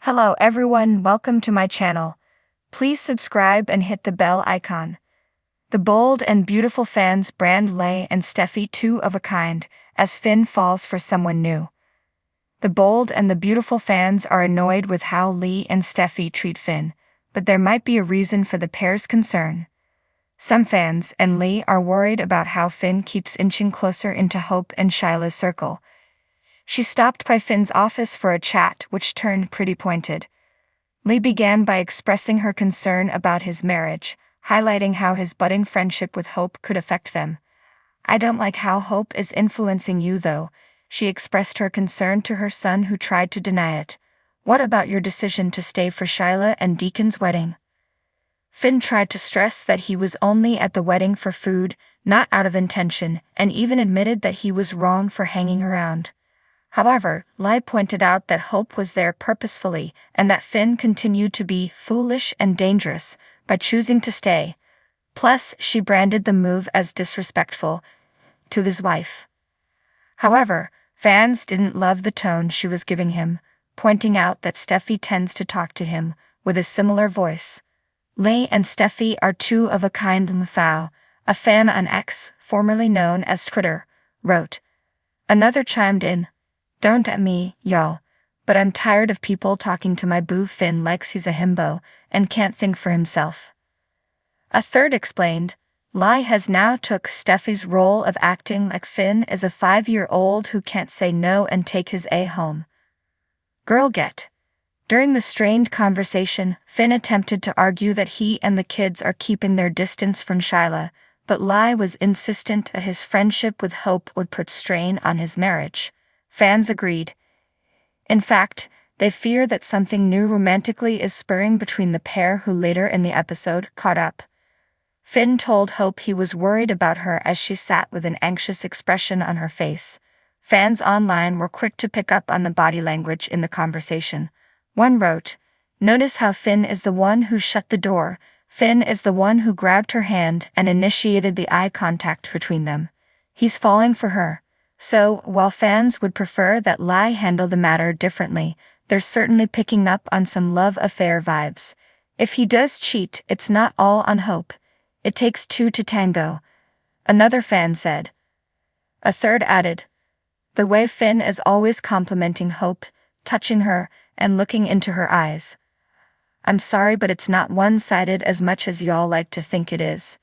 Hello everyone, welcome to my channel. Please subscribe and hit the bell icon. The bold and beautiful fans brand Leigh and Steffy two of a kind, as Finn falls for someone new. The bold and the beautiful fans are annoyed with how Leigh and Steffy treat Finn, but there might be a reason for the pair's concern. Some fans and Leigh are worried about how Finn keeps inching closer into Hope and Shyla's circle. She stopped by Finn's office for a chat which turned pretty pointed. Leigh began by expressing her concern about his marriage, highlighting how his budding friendship with Hope could affect them. "I don't like how Hope is influencing you though," she expressed her concern to her son who tried to deny it. "What about your decision to stay for Shyla and Deacon's wedding?" Finn tried to stress that he was only at the wedding for food, not out of intention, and even admitted that he was wrong for hanging around. However, Leigh pointed out that Hope was there purposefully and that Finn continued to be foolish and dangerous by choosing to stay. Plus, she branded the move as disrespectful to his wife. However, fans didn't love the tone she was giving him, pointing out that Steffy tends to talk to him with a similar voice. Leigh and Steffy are two of a kind in the foul, a fan on X, formerly known as Twitter, wrote. Another chimed in, "Don't at me, y'all, but I'm tired of people talking to my boo Finn like he's a himbo and can't think for himself." A third explained, "Leigh has now took Steffy's role of acting like Finn is a 5-year-old who can't say no and take his A home. Girl get." During the strained conversation, Finn attempted to argue that he and the kids are keeping their distance from Shyla, but Leigh was insistent that his friendship with Hope would put strain on his marriage. Fans agreed. In fact, they fear that something new romantically is spurring between the pair who later in the episode caught up. Finn told Hope he was worried about her as she sat with an anxious expression on her face. Fans online were quick to pick up on the body language in the conversation. One wrote, "Notice how Finn is the one who shut the door. Finn is the one who grabbed her hand and initiated the eye contact between them. He's falling for her." So, while fans would prefer that Leigh handle the matter differently, they're certainly picking up on some love affair vibes. If he does cheat, it's not all on Hope. It takes two to tango, another fan said. A third added, "The way Finn is always complimenting Hope, touching her, and looking into her eyes. I'm sorry, but it's not one-sided as much as y'all like to think it is."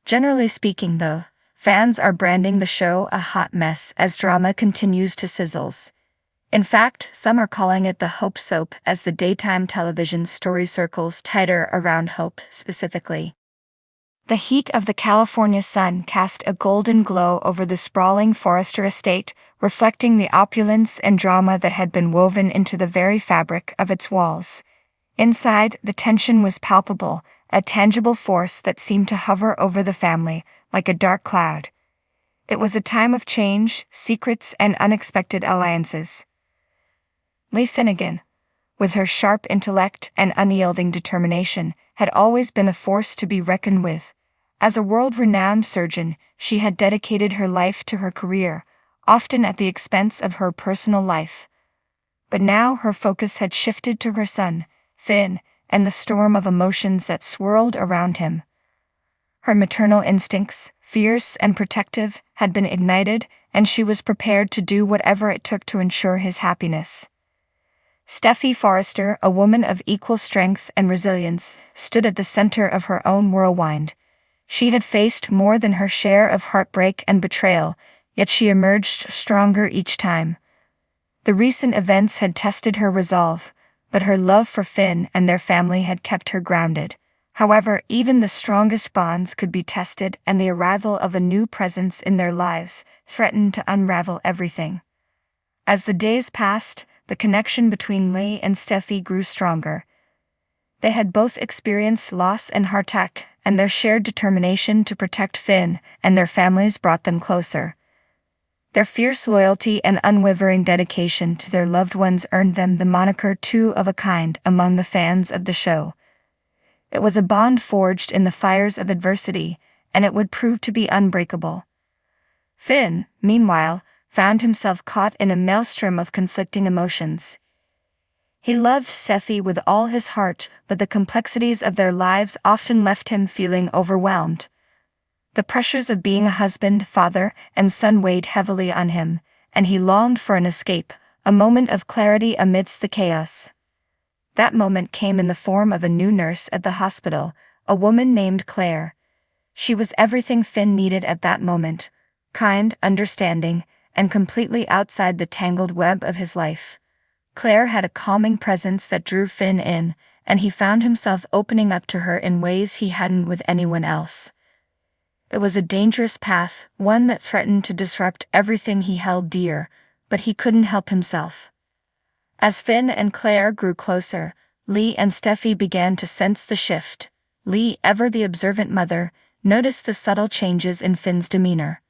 Generally speaking though, fans are branding the show a hot mess as drama continues to sizzles. In fact, some are calling it the Hope Soap as the daytime television story circles tighter around Hope specifically. The heat of the California sun cast a golden glow over the sprawling Forrester estate, reflecting the opulence and drama that had been woven into the very fabric of its walls. Inside, the tension was palpable, a tangible force that seemed to hover over the family, like a dark cloud. It was a time of change, secrets, and unexpected alliances. Leigh Finnegan, with her sharp intellect and unyielding determination, had always been a force to be reckoned with. As a world-renowned surgeon, she had dedicated her life to her career, often at the expense of her personal life. But now her focus had shifted to her son, Finn, and the storm of emotions that swirled around him. Her maternal instincts, fierce and protective, had been ignited, and she was prepared to do whatever it took to ensure his happiness. Steffy Forrester, a woman of equal strength and resilience, stood at the center of her own whirlwind. She had faced more than her share of heartbreak and betrayal, yet she emerged stronger each time. The recent events had tested her resolve, but her love for Finn and their family had kept her grounded. However, even the strongest bonds could be tested, and the arrival of a new presence in their lives threatened to unravel everything. As the days passed, the connection between Leigh and Steffy grew stronger. They had both experienced loss and heartache, and their shared determination to protect Finn and their families brought them closer. Their fierce loyalty and unwavering dedication to their loved ones earned them the moniker two of a kind among the fans of the show. It was a bond forged in the fires of adversity, and it would prove to be unbreakable. Finn, meanwhile, found himself caught in a maelstrom of conflicting emotions. He loved Steffi with all his heart, but the complexities of their lives often left him feeling overwhelmed. The pressures of being a husband, father, and son weighed heavily on him, and he longed for an escape, a moment of clarity amidst the chaos. That moment came in the form of a new nurse at the hospital, a woman named Claire. She was everything Finn needed at that moment: kind, understanding, and completely outside the tangled web of his life. Claire had a calming presence that drew Finn in, and he found himself opening up to her in ways he hadn't with anyone else. It was a dangerous path, one that threatened to disrupt everything he held dear, but he couldn't help himself. As Finn and Claire grew closer, Lee and Steffi began to sense the shift. Lee, ever the observant mother, noticed the subtle changes in Finn's demeanor.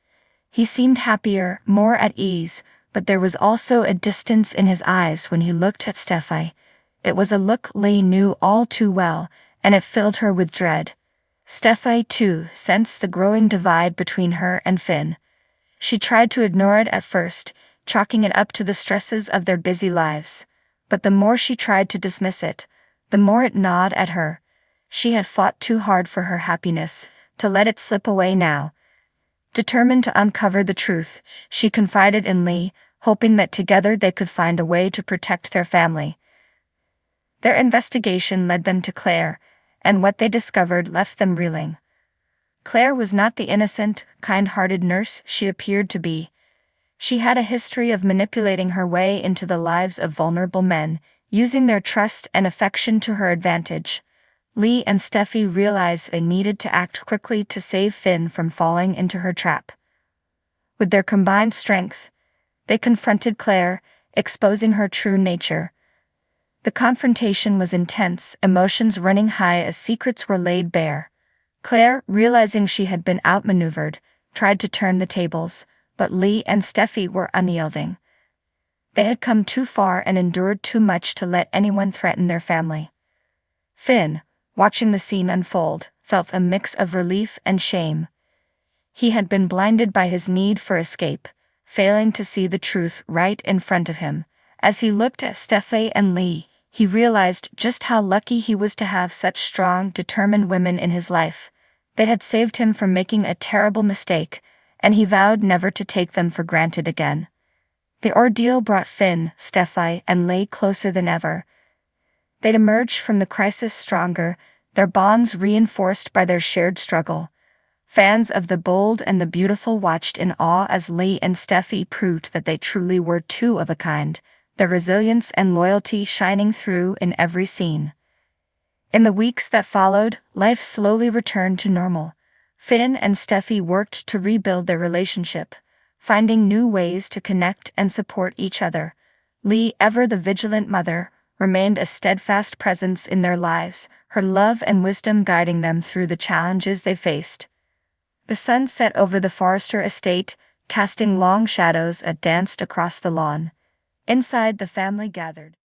He seemed happier, more at ease, but there was also a distance in his eyes when he looked at Steffi. It was a look Lee knew all too well, and it filled her with dread. Steffi, too, sensed the growing divide between her and Finn. She tried to ignore it at first, chalking it up to the stresses of their busy lives. But the more she tried to dismiss it, the more it gnawed at her. She had fought too hard for her happiness, to let it slip away now. Determined to uncover the truth, she confided in Lee, hoping that together they could find a way to protect their family. Their investigation led them to Claire, and what they discovered left them reeling. Claire was not the innocent, kind-hearted nurse she appeared to be. She had a history of manipulating her way into the lives of vulnerable men, using their trust and affection to her advantage. Lee and Steffi realized they needed to act quickly to save Finn from falling into her trap. With their combined strength, they confronted Claire, exposing her true nature. The confrontation was intense, emotions running high as secrets were laid bare. Claire, realizing she had been outmaneuvered, tried to turn the tables, but Lee and Steffi were unyielding. They had come too far and endured too much to let anyone threaten their family. Finn, watching the scene unfold, felt a mix of relief and shame. He had been blinded by his need for escape, failing to see the truth right in front of him. As he looked at Steffi and Lee, he realized just how lucky he was to have such strong, determined women in his life. They had saved him from making a terrible mistake, and he vowed never to take them for granted again. The ordeal brought Finn, Steffi, and Lee closer than ever. They'd emerged from the crisis stronger, their bonds reinforced by their shared struggle. Fans of the bold and the beautiful watched in awe as Lee and Steffi proved that they truly were two of a kind, their resilience and loyalty shining through in every scene. In the weeks that followed, life slowly returned to normal. Finn and Steffi worked to rebuild their relationship, finding new ways to connect and support each other. Lee, ever the vigilant mother, remained a steadfast presence in their lives, her love and wisdom guiding them through the challenges they faced. The sun set over the Forrester estate, casting long shadows that danced across the lawn. Inside, the family gathered.